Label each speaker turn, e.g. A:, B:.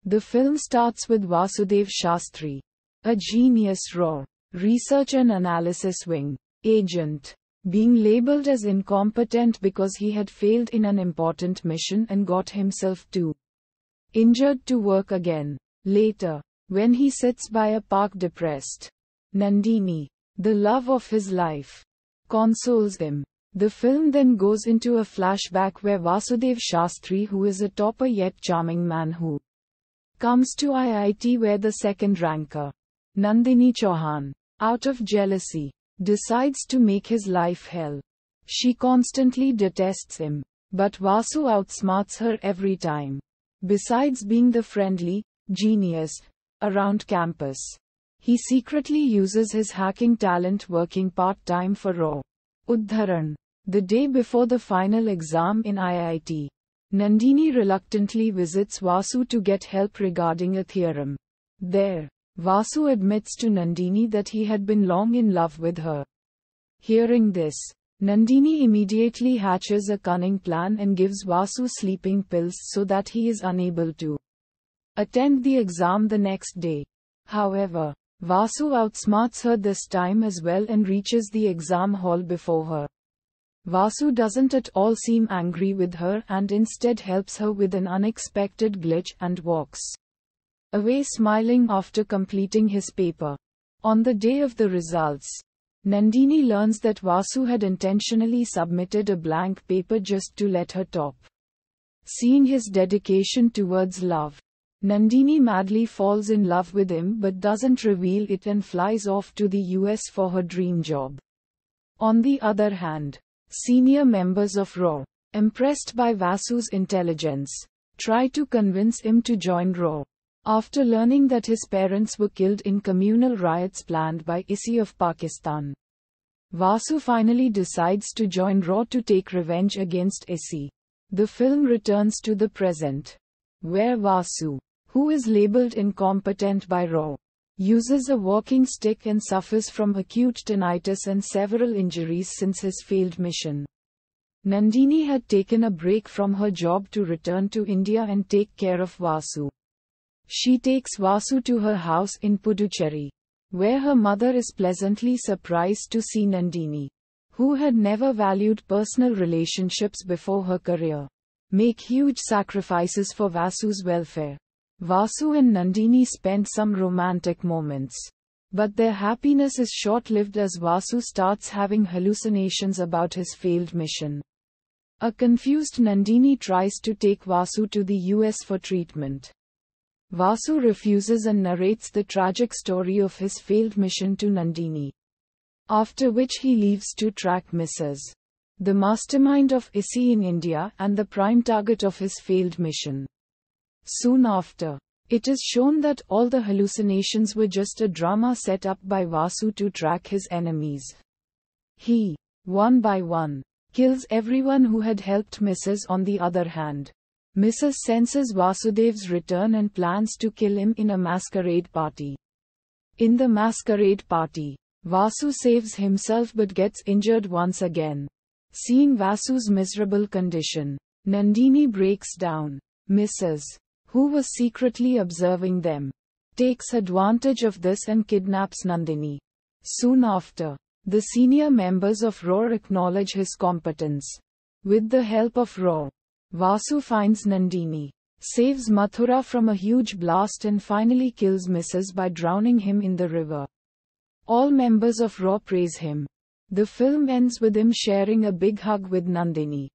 A: The film starts with Vasudev Shastri, a genius RAW, research and analysis wing, agent, being labeled as incompetent because he had failed in an important mission and got himself too injured to work again. Later, when he sits by a park depressed, Nandini, the love of his life, consoles him. The film then goes into a flashback where Vasudev Shastri, who is a topper yet charming man who comes to IIT where the second ranker, Nandini Chauhan, out of jealousy, decides to make his life hell. She constantly detests him, but Vasu outsmarts her every time. Besides being the friendly genius around campus, he secretly uses his hacking talent working part-time for RAW. Udharan. The day before the final exam in IIT, Nandini reluctantly visits Vasu to get help regarding a theorem. There, Vasu admits to Nandini that he had been long in love with her. Hearing this, Nandini immediately hatches a cunning plan and gives Vasu sleeping pills so that he is unable to attend the exam the next day. However, Vasu outsmarts her this time as well and reaches the exam hall before her. Vasu doesn't at all seem angry with her and instead helps her with an unexpected glitch and walks away smiling after completing his paper. On the day of the results, Nandini learns that Vasu had intentionally submitted a blank paper just to let her top. Seeing his dedication towards love, Nandini madly falls in love with him but doesn't reveal it and flies off to the US for her dream job. On the other hand, senior members of RAW, impressed by Vasu's intelligence, try to convince him to join RAW. After learning that his parents were killed in communal riots planned by ISI of Pakistan, Vasu finally decides to join RAW to take revenge against ISI. The film returns to the present, where Vasu, who is labeled incompetent by RAW, uses a walking stick and suffers from acute tinnitus and several injuries since his failed mission. Nandini had taken a break from her job to return to India and take care of Vasu. She takes Vasu to her house in Puducherry, where her mother is pleasantly surprised to see Nandini, who had never valued personal relationships before her career, make huge sacrifices for Vasu's welfare. Vasu and Nandini spend some romantic moments, but their happiness is short-lived as Vasu starts having hallucinations about his failed mission. A confused Nandini tries to take Vasu to the US for treatment. Vasu refuses and narrates the tragic story of his failed mission to Nandini, after which he leaves to track Mrs. the mastermind of ISI in India and the prime target of his failed mission. Soon after, it is shown that all the hallucinations were just a drama set up by Vasu to track his enemies. He, one by one, kills everyone who had helped Mrs. On the other hand, Mrs. senses Vasudev's return and plans to kill him in a masquerade party. In the masquerade party, Vasu saves himself but gets injured once again. Seeing Vasu's miserable condition, Nandini breaks down. Mrs., who was secretly observing them, takes advantage of this and kidnaps Nandini. Soon after, the senior members of RAW acknowledge his competence. With the help of RAW, Vasu finds Nandini, saves Mathura from a huge blast and finally kills Mrs. by drowning him in the river. All members of RAW praise him. The film ends with him sharing a big hug with Nandini.